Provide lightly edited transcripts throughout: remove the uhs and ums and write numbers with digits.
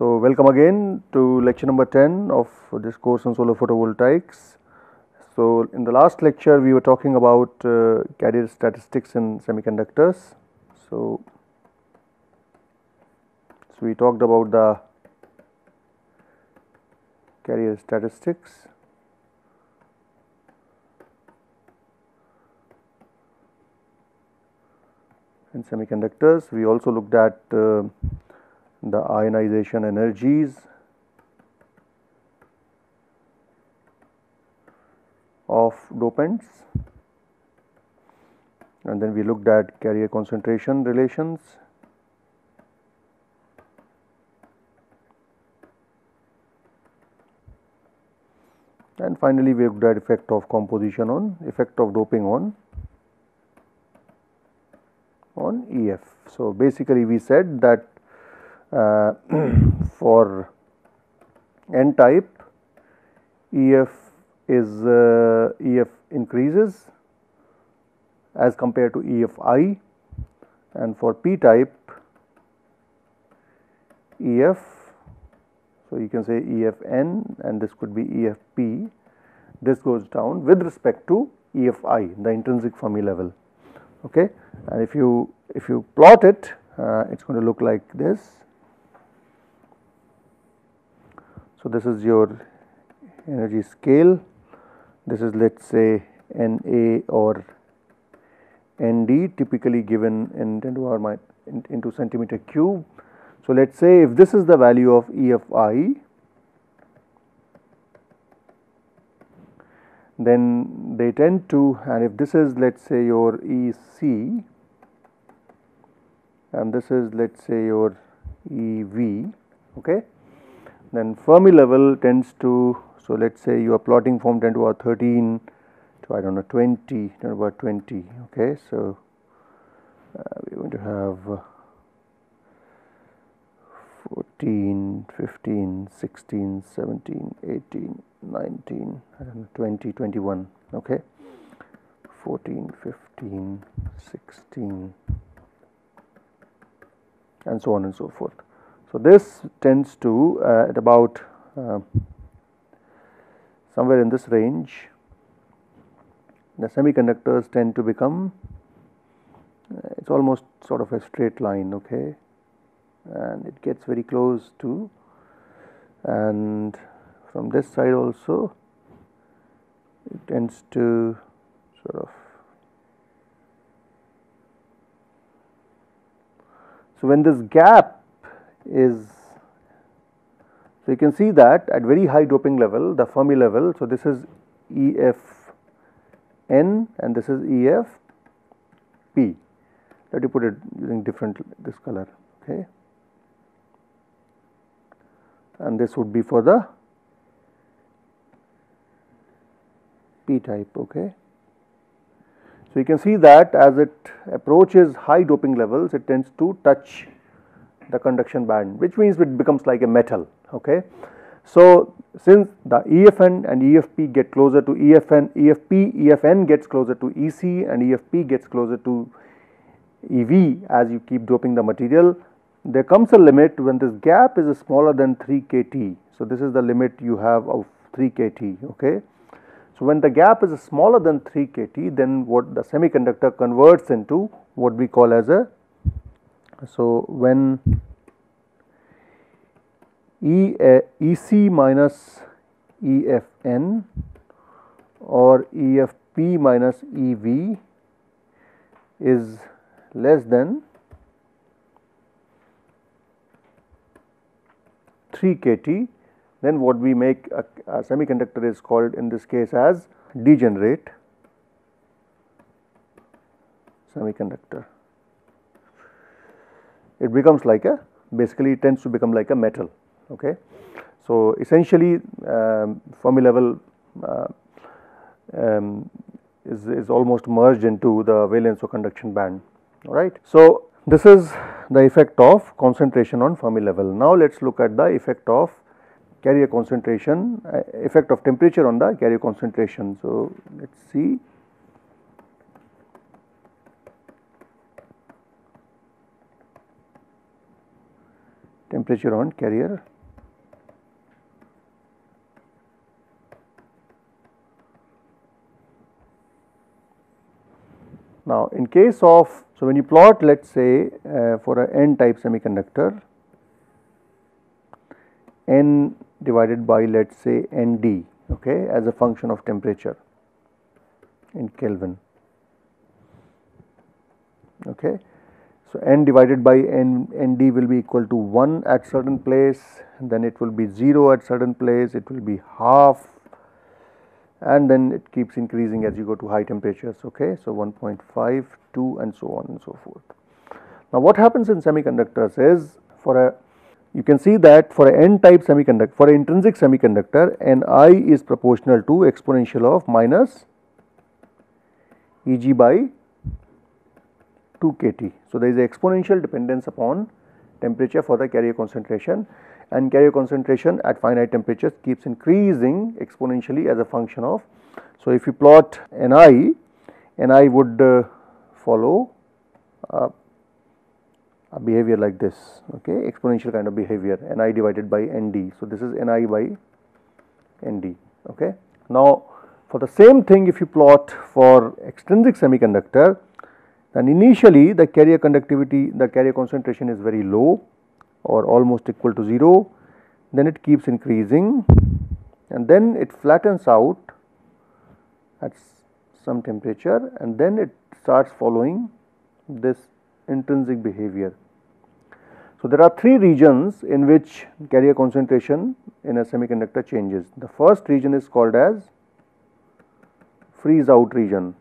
So, welcome again to lecture number 10 of this course on solar photovoltaics. So, in the last lecture we were talking about carrier statistics in semiconductors. So, we talked about the carrier statistics. In semiconductors, we also looked at the ionization energies of dopants, and then we looked at carrier concentration relations, and finally we looked at effect of composition on effect of doping on EF. So, basically we said that for N type EF increases as compared to EFI, and for P type EF, so you can say EFN and this could be EFP, this goes down with respect to EFI, the intrinsic Fermi level. Okay, and if you plot it, it's going to look like this. So, this is your energy scale, this is let us say NA or ND, typically given in 10 to the power into centimeter cube. So, let us say if this is the value of EFI, then they tend to, and if this is let us say your EC and this is let us say your EV, okay, then Fermi level tends to, so let us say you are plotting from 10 to the power 13 to I do not know 20, 10 to the power 20, okay. So, we are going to have 14, 15, 16, 17, 18, 19, I don't know 20, 21, okay, 14, 15, 16 and so on and so forth. So, this tends to at about somewhere in this range, the semiconductors tend to become, it is almost sort of a straight line, okay, and it gets very close to, and from this side also it tends to sort of. So, when this gap is, so you can see that at very high doping level, the Fermi level, so this is EFN and this is EFP, let me put it using different this color, okay, and this would be for the P type, okay. So, you can see that as it approaches high doping levels, it tends to touch the conduction band, which means it becomes like a metal, okay. So, since the EFN and EFP get closer to EFP, EFN gets closer to EC and EFP gets closer to EV as you keep doping the material, there comes a limit when this gap is smaller than 3 kT. So, this is the limit you have of 3 kT, okay. So, when the gap is smaller than 3 kT, then what the semiconductor converts into what we call as a, so when EC minus EFN or EFP minus EV is less than 3 kT, then what we make a semiconductor is called in this case as degenerate semiconductor. It becomes like a, basically it tends to become like a metal, okay. So, essentially Fermi level is almost merged into the valence or conduction band, alright. So, this is the effect of concentration on Fermi level. Now, let us look at the effect of carrier concentration, effect of temperature on the carrier concentration. So, let us see. Temperature on carrier Now, in case of, so when you plot, let us say for a n type semiconductor, n divided by, let us say, Nd, okay, as a function of temperature in Kelvin, okay. So, n divided by Nd will be equal to 1 at certain place, then it will be 0 at certain place, it will be half, and then it keeps increasing as you go to high temperatures, okay. So, 1.5, 2 and so on and so forth. Now, what happens in semiconductors is, for a, you can see that for a n type semiconductor, for an intrinsic semiconductor, Ni is proportional to exponential of minus Eg by 2 kT. So, there is an exponential dependence upon temperature for the carrier concentration, and carrier concentration at finite temperatures keeps increasing exponentially as a function of. So, if you plot Ni would follow a behavior like this, okay, exponential kind of behavior, Ni divided by Nd. So, this is Ni by Nd, okay. Now, for the same thing, if you plot for extrinsic semiconductor, then initially the carrier conductivity, the carrier concentration is very low or almost equal to 0, then it keeps increasing and then it flattens out at some temperature, and then it starts following this intrinsic behavior. So, there are 3 regions in which carrier concentration in a semiconductor changes. The first region is called as freeze out region,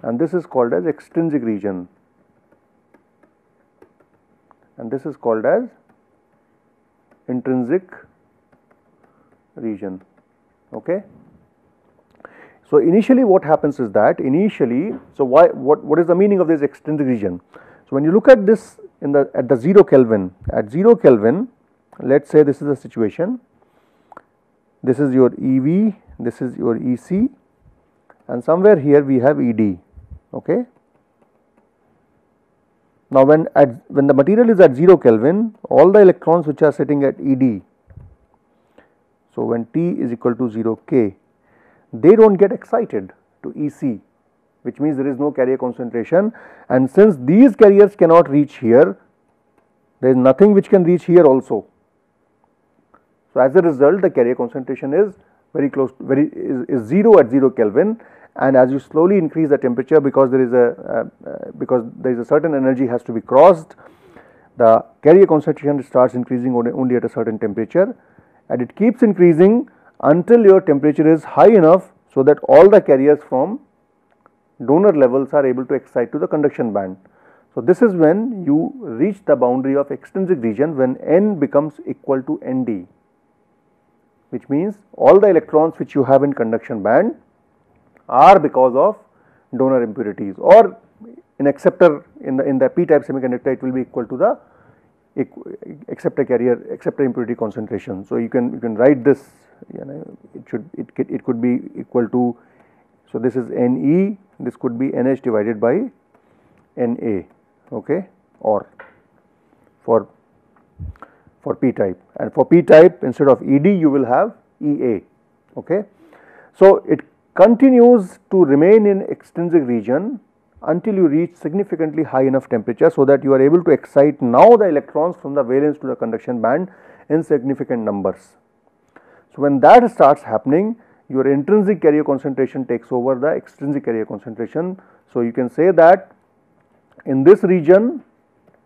and this is called as extrinsic region, and this is called as intrinsic region, okay. So, initially what happens is that so what is the meaning of this extrinsic region? So, when you look at this at the 0 Kelvin, at 0 Kelvin, let us say this is the situation, this is your EV, this is your EC, and somewhere here we have ED, okay. Now, when the material is at 0 Kelvin, all the electrons which are sitting at ED, so when T is equal to 0 K, they do not get excited to EC, which means there is no carrier concentration, and since these carriers cannot reach here, there is nothing which can reach here also. So, as a result, the carrier concentration is very close, is 0 at 0 Kelvin, and as you slowly increase the temperature, because there is a certain energy has to be crossed, the carrier concentration starts increasing only at a certain temperature, and it keeps increasing until your temperature is high enough so that all the carriers from donor levels are able to excite to the conduction band. So, this is when you reach the boundary of extrinsic region, when N becomes equal to Nd, which means all the electrons which you have in conduction band are because of donor impurities, or in acceptor, in the p type semiconductor, it will be equal to the acceptor impurity concentration. So, you can write this, you know, it could be equal to, so this is Ne, this could be NH divided by Na, okay, or for p type, and for p type instead of Ed you will have Ea, okay. So, it continues to remain in extrinsic region until you reach significantly high enough temperature, so that you are able to excite now the electrons from the valence to the conduction band in significant numbers. So, when that starts happening, your intrinsic carrier concentration takes over the extrinsic carrier concentration. So, you can say that in this region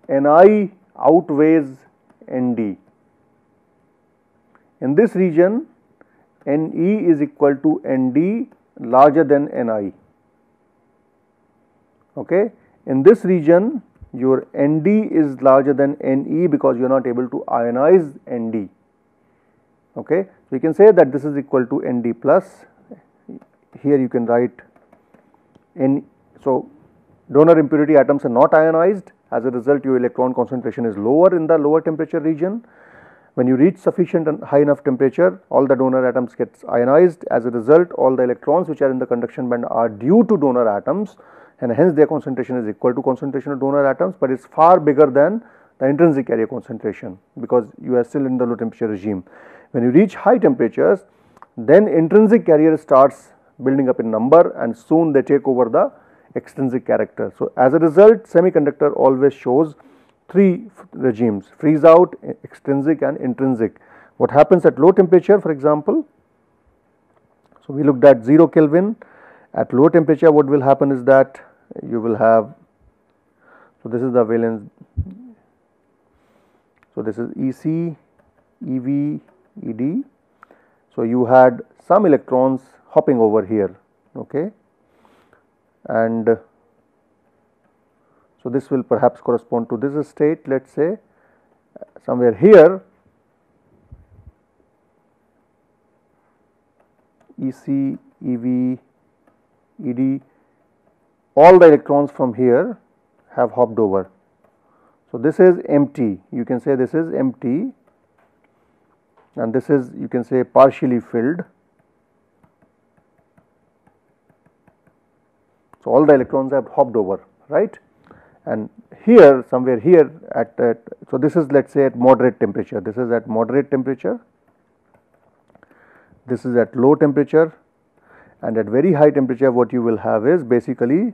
Ni outweighs Nd, in this region Ne is equal to Nd larger than Ni, okay. In this region your Nd is larger than Ne because you are not able to ionize Nd, okay. So, you can say that this is equal to Nd plus, here you can write N. So, donor impurity atoms are not ionized, as a result your electron concentration is lower in the lower temperature region. When you reach sufficient and high enough temperature, all the donor atoms gets ionized, as a result all the electrons which are in the conduction band are due to donor atoms, and hence their concentration is equal to concentration of donor atoms, but it is far bigger than the intrinsic carrier concentration, because you are still in the low temperature regime. When you reach high temperatures, then intrinsic carrier starts building up in number, and soon they take over the extrinsic character. So, as a result, semiconductor always shows three regimes: freeze out, extrinsic and intrinsic. What happens at low temperature, for example? So, we looked at 0 Kelvin. At low temperature, what will happen is that you will have, so this is the valence, so this is EC, EV, ED. So, you had some electrons hopping over here, okay, and so this will perhaps correspond to this state. Let us say somewhere here EC, EV, ED, all the electrons from here have hopped over. So, this is empty, you can say this is empty, and this is, you can say, partially filled. So, all the electrons have hopped over, right, and here somewhere here at so this is, let us say, at moderate temperature, this is at moderate temperature, this is at low temperature, and at very high temperature what you will have is basically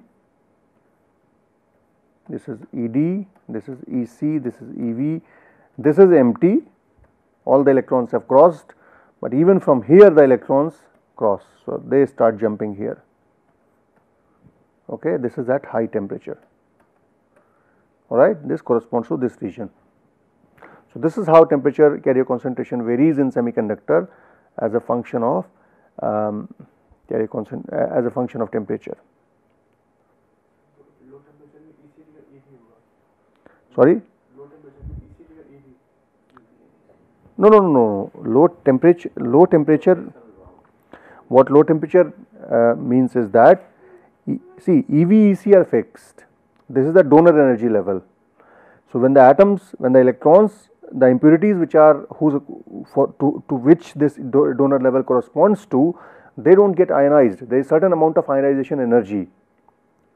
this is ED, this is EC, this is EV, this is empty, all the electrons have crossed, but even from here the electrons cross. So, they start jumping here, okay. This is at high temperature, alright, this corresponds to this region. So, this is how temperature carrier concentration varies in semiconductor as a function of as a function of temperature. Sorry? No. Low temperature. What low temperature means is that, see, EV, EC are fixed. This is the donor energy level. So, when the atoms, when the electrons, the impurities which are to which this donor level corresponds to, they do not get ionized. There is certain amount of ionization energy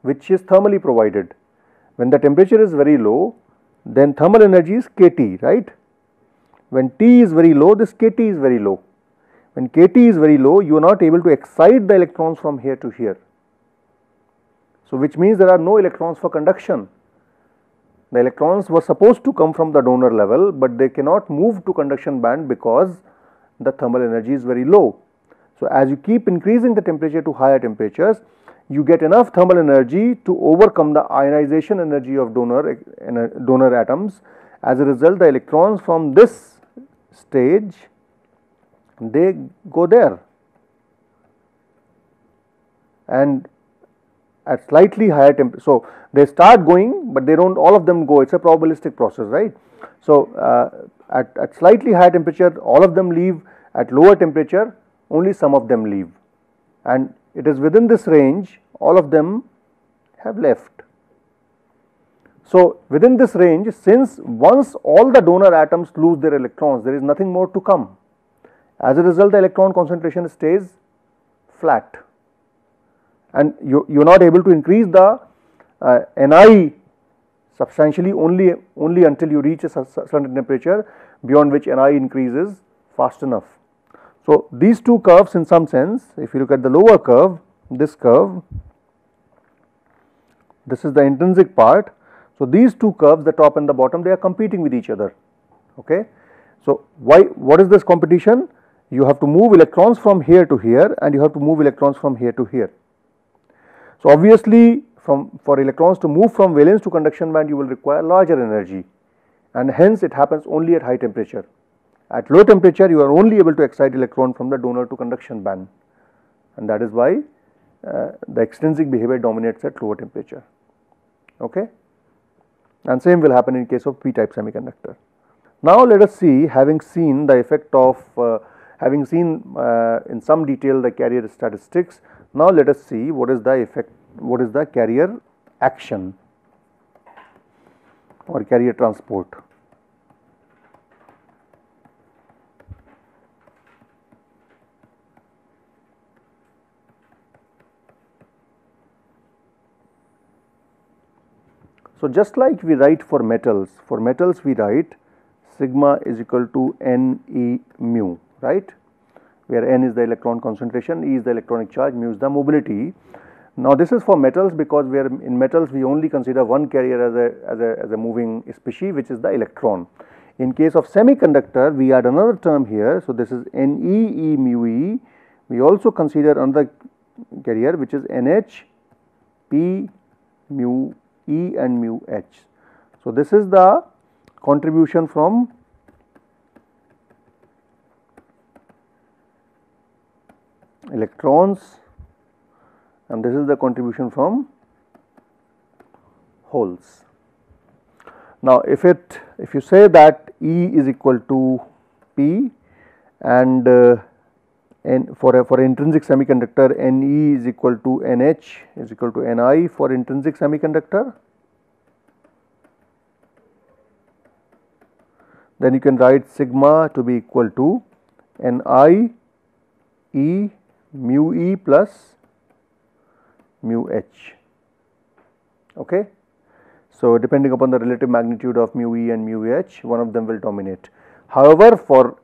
which is thermally provided. When the temperature is very low, then thermal energy is kT, right. When T is very low, this kT is very low. When kT is very low, you are not able to excite the electrons from here to here. So, which means there are no electrons for conduction. The electrons were supposed to come from the donor level, but they cannot move to conduction band because the thermal energy is very low. So, as you keep increasing the temperature to higher temperatures, you get enough thermal energy to overcome the ionization energy of donor atoms. As a result, the electrons from this stage, they go there, and at slightly higher temperature. So, they start going, but they do not all of them go, it is a probabilistic process, right. So, at slightly higher temperature all of them leave, at lower temperature only some of them leave, and it is within this range all of them have left. So, within this range, since once all the donor atoms lose their electrons, there is nothing more to come. As a result, the electron concentration stays flat, and you are not able to increase the Ni substantially only until you reach a certain temperature, beyond which Ni increases fast enough. So, these two curves, in some sense, if you look at the lower curve, this curve, this is the intrinsic part. So, these two curves, the top and the bottom, they are competing with each other, okay. So, what is this competition? You have to move electrons from here to here, and you have to move electrons from here to here. So, obviously, for electrons to move from valence to conduction band, you will require larger energy, and hence it happens only at high temperature. At low temperature, you are only able to excite electron from the donor to conduction band, and that is why the extrinsic behavior dominates at lower temperature, okay. And same will happen in case of p-type semiconductor. Now, let us see, having seen the effect of having seen in some detail the carrier statistics, now let us see what is the effect, what is the carrier action or carrier transport. So, just like we write for metals we write sigma is equal to Ne mu, right. where N is the electron concentration, E is the electronic charge, mu is the mobility. Now this is for metals, because we are in metals we only consider one carrier as a moving species, which is the electron. In case of semiconductor, we add another term here. So this is Ne, E, mu E. We also consider another carrier, which is NH, P, mu E and mu H. So this is the contribution from electrons, and this is the contribution from holes. Now if you say that E is equal to P and for intrinsic semiconductor, Ne is equal to Nh is equal to Ni for intrinsic semiconductor, then you can write sigma to be equal to Ni E mu E plus mu H. Okay. So depending upon the relative magnitude of mu E and mu H, one of them will dominate. However, for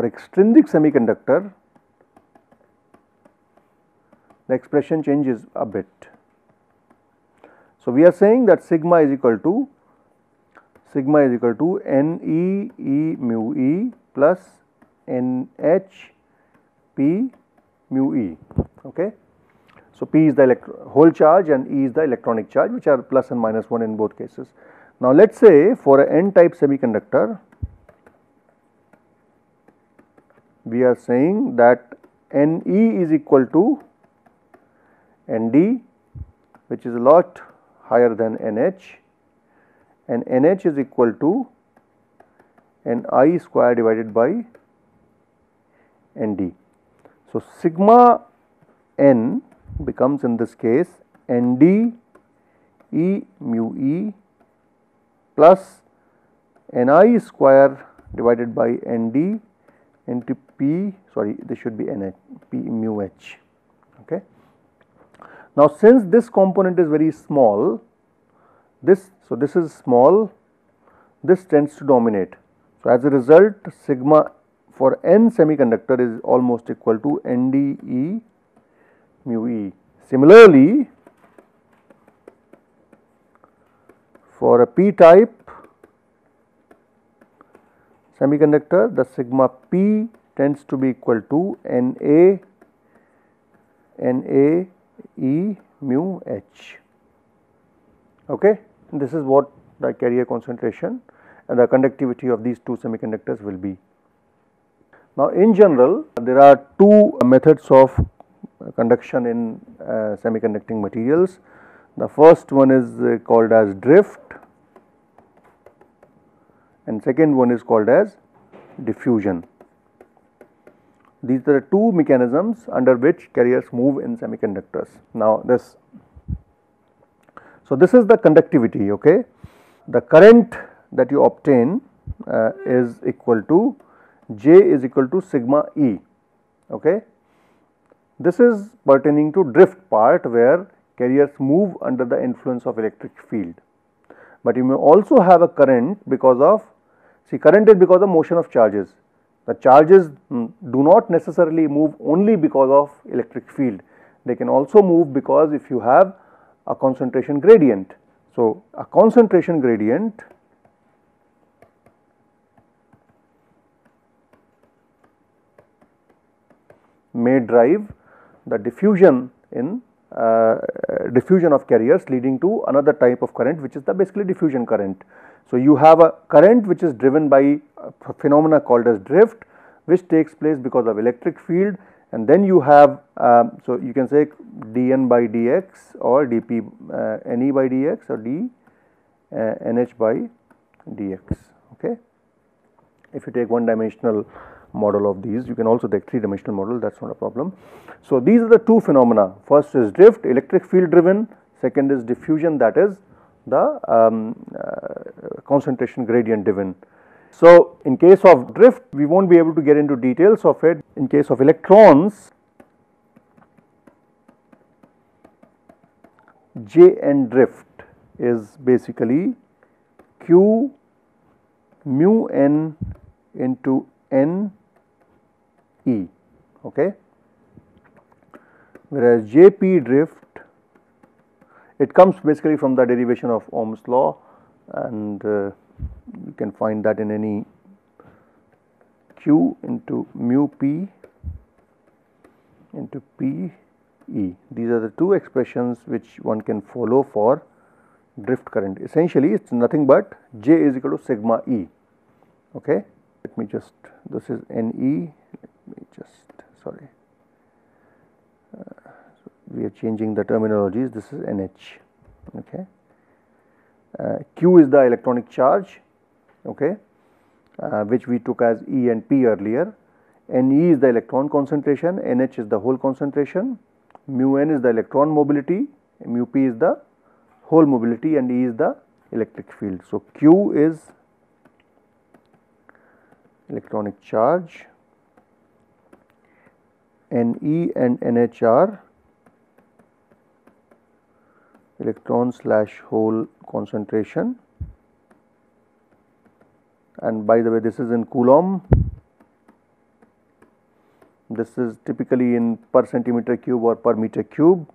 extrinsic semiconductor, the expression changes a bit. So we are saying that sigma is equal to Ne E mu E plus Nh P mu E. Okay. So P is the whole charge and E is the electronic charge, which are plus and minus 1 in both cases. Now let us say for an N-type semiconductor, we are saying that Ne is equal to Nd, which is a lot higher than Nh, and Nh is equal to Ni square divided by Nd. So sigma N becomes in this case Nd E mu E plus Ni square divided by Nd into P, sorry, this should be Nh, P mu H. Okay. Now since this component is very small, this is small, this tends to dominate. So as a result, sigma for N semiconductor is almost equal to Nd E mu E. Similarly, for a P type semiconductor, the sigma P tends to be equal to Na E mu H. Okay. This is what the carrier concentration and the conductivity of these two semiconductors will be. Now in general, there are two methods of conduction in semiconducting materials. The first one is called as drift and second one is called as diffusion. These are the two mechanisms under which carriers move in semiconductors. Now this is the conductivity. Okay. The current that you obtain is equal to J is equal to sigma E. Okay. This is pertaining to drift part, where carriers move under the influence of electric field. But you may also have a current because of, current is because of motion of charges. The charges do not necessarily move only because of electric field. They can also move because if you have a concentration gradient. So a concentration gradient may drive the diffusion in diffusion of carriers, leading to another type of current, which is the basically diffusion current. So you have a current which is driven by a phenomena called as drift, which takes place because of electric field, and then you have so you can say dN by dx or dP Ne by dx or Nh by dx. Okay. If you take one dimensional model of these, you can also take three dimensional model, that is not a problem. So these are the two phenomena. First is drift, electric field driven, second is diffusion, that is the concentration gradient driven. So in case of drift, we won't be able to get into details of it. In case of electrons, Jn drift is basically Q mu n into N E, okay. Whereas Jp drift, it comes basically from the derivation of Ohm's law, and you can find that in any Q into mu P into P E. These are the two expressions which one can follow for drift current. Essentially, it is nothing but J is equal to sigma E, okay. Let me just, this is N E, let me just, sorry, so we are changing the terminologies, this is NH, okay. Q is the electronic charge, okay, which we took as E and P earlier. Ne is the electron concentration, NH is the hole concentration, mu n is the electron mobility, mu p is the hole mobility, and E is the electric field. So, Q is electronic charge, Ne and NH are electron slash hole concentration, and by the way, this is in Coulomb. This is typically in per centimeter cube or per meter cube.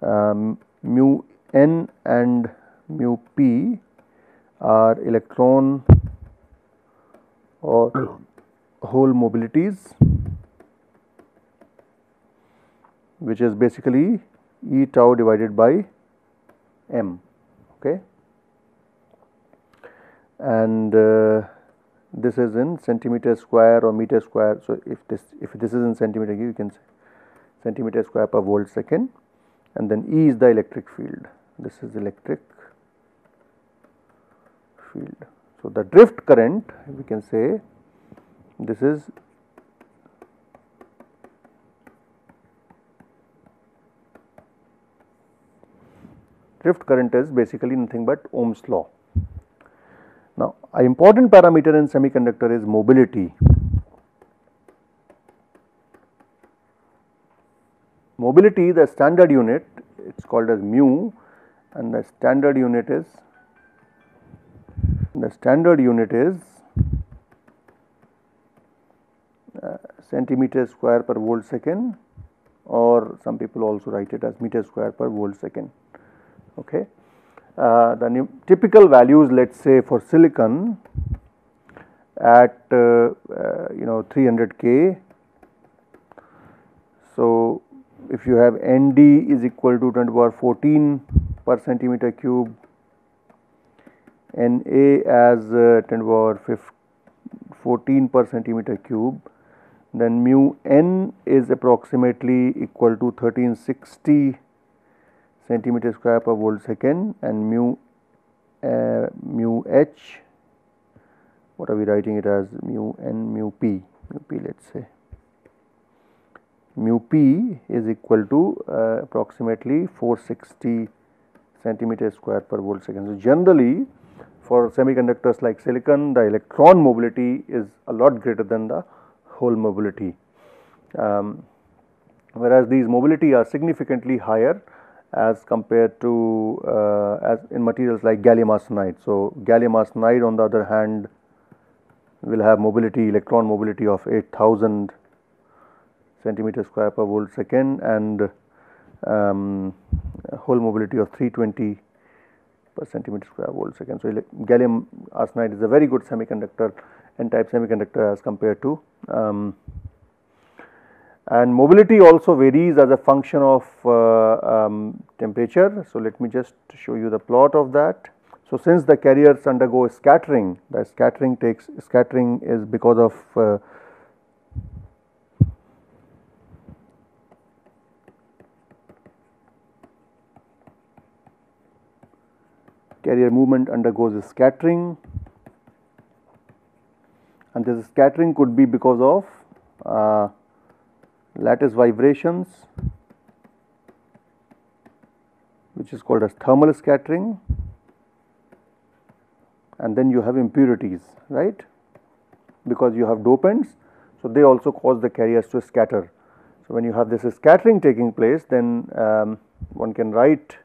Mu n and mu p are electron or hole mobilities, which is basically E tau divided by m, okay. And this is in centimeter square or meter square. So, if this is in centimeter cube, you can say centimeter square per volt second, and then E is the electric field. This is electric field. So, the drift current, we can say this is drift current is basically nothing but Ohm's law. Now, an important parameter in semiconductor is mobility. Mobility, the standard unit, it is called as mu, and the standard unit is centimeter square per volt second, or some people also write it as meter square per volt second, okay. The typical values, let us say for silicon at 300 K. So, if you have Nd is equal to 10 to the power 14 per centimeter cube, Na as 10 to the power 14 per centimeter cube, then mu n is approximately equal to 1360 centimeter square per volt second, and mu h, what are we writing it as, mu n mu p let us say, mu p is equal to approximately 460 centimeter square per volt second. So, generally for semiconductors like silicon, the electron mobility is a lot greater than the hole mobility, whereas these mobility are significantly higher as compared to as in materials like gallium arsenide. So, gallium arsenide on the other hand will have mobility, electron mobility of 8000 centimeter square per volt second, and hole mobility of 320 per centimeter square volt second. So, gallium arsenide is a very good semiconductor, n-type semiconductor, as compared to and mobility also varies as a function of temperature. So, let me just show you the plot of that. So, since the carriers undergo scattering, the scattering is because of carrier movement undergoes scattering, and this scattering could be because of lattice vibrations, which is called as thermal scattering, and then you have impurities, right, because you have dopants. So, they also cause the carriers to scatter. So, when you have this scattering taking place, then one can write,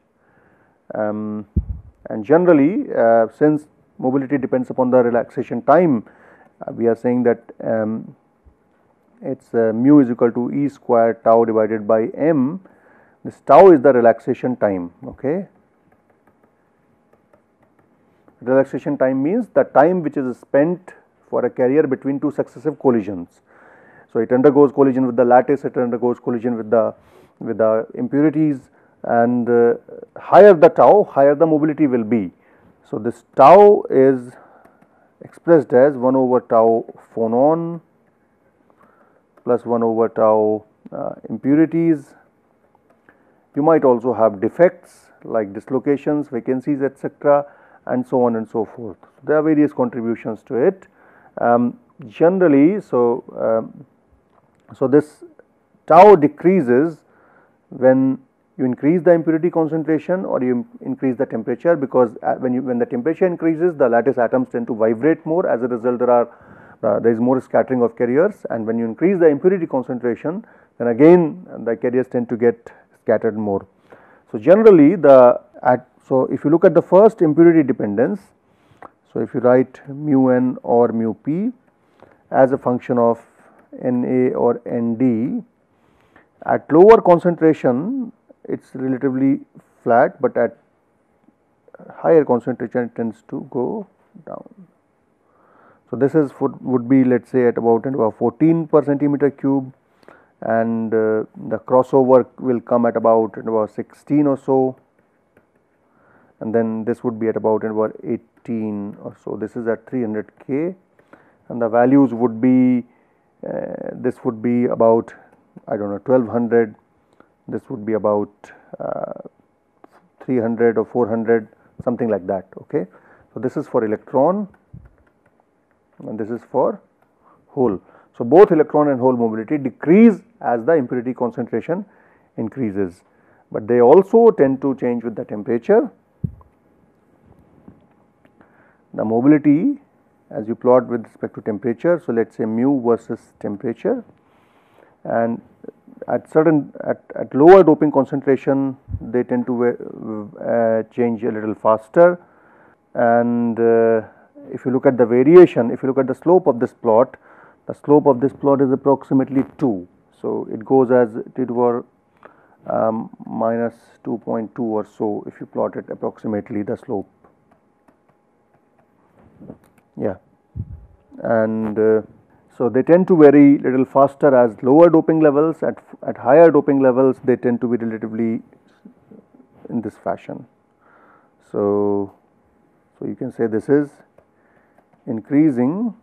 and generally since mobility depends upon the relaxation time, we are saying that it's mu is equal to E square tau divided by m. This tau is the relaxation time. Okay. Relaxation time means the time which is spent for a carrier between two successive collisions. So it undergoes collision with the lattice, it undergoes collision with the impurities, and higher the tau, higher the mobility will be. So this tau is expressed as 1 over tau phonon plus 1 over tau impurities. You might also have defects like dislocations, vacancies, etc., and so on and so forth. There are various contributions to it. Generally, so this tau decreases when you increase the impurity concentration or you increase the temperature, because when the temperature increases, the lattice atoms tend to vibrate more. As a result, there is more scattering of carriers, and when you increase the impurity concentration, then again the carriers tend to get scattered more. So generally, so if you look at the first impurity dependence, so if you write mu n or mu p as a function of Na or Nd, at lower concentration it is relatively flat, but at higher concentration it tends to go down. So this is would be, let us say, at about 14 per centimeter cube, and the crossover will come at about 16 or so, and then this would be at about 18 or so. This is at 300 K, and the values would be this would be about, I don't know, 1200, this would be about 300 or 400, something like that. Okay. So this is for electron and this is for hole. So both electron and hole mobility decrease as the impurity concentration increases, but they also tend to change with the temperature. The mobility, as you plot with respect to temperature, so let us say mu versus temperature, and at lower doping concentration they tend to change a little faster, and if you look at the variation, if you look at the slope of this plot, the slope of this plot is approximately 2. So it goes as it were minus 2.2 or so if you plot it approximately, the slope. Yeah, and so they tend to vary little faster as lower doping levels. At higher doping levels they tend to be relatively in this fashion. So you can say this is increasing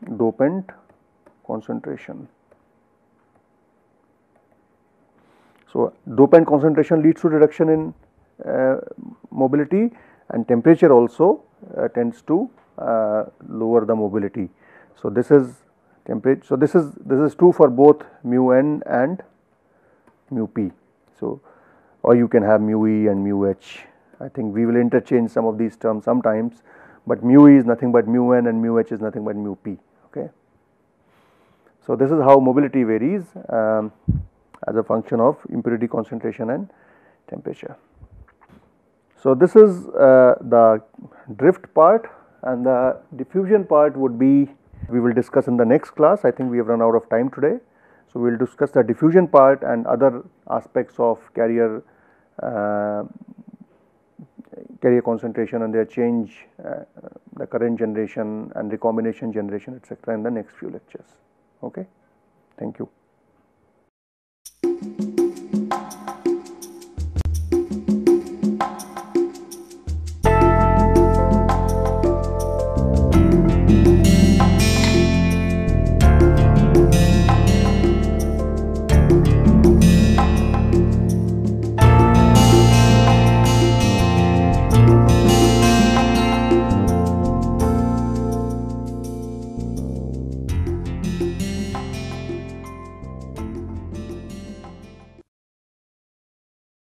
dopant concentration. So dopant concentration leads to reduction in mobility, and temperature also tends to lower the mobility. So this is temperature. So this is true for both mu n and mu p. So, or you can have mu e and mu h. I think we will interchange some of these terms sometimes, but mu e is nothing but mu n and mu h is nothing but mu p. Okay. So this is how mobility varies as a function of impurity concentration and temperature. So this is the drift part, and the diffusion part would be, we will discuss in the next class. I think we have run out of time today. So we will discuss the diffusion part and other aspects of carrier concentration and their change, the current generation and recombination generation, etc., in the next few lectures. Okay. Thank you.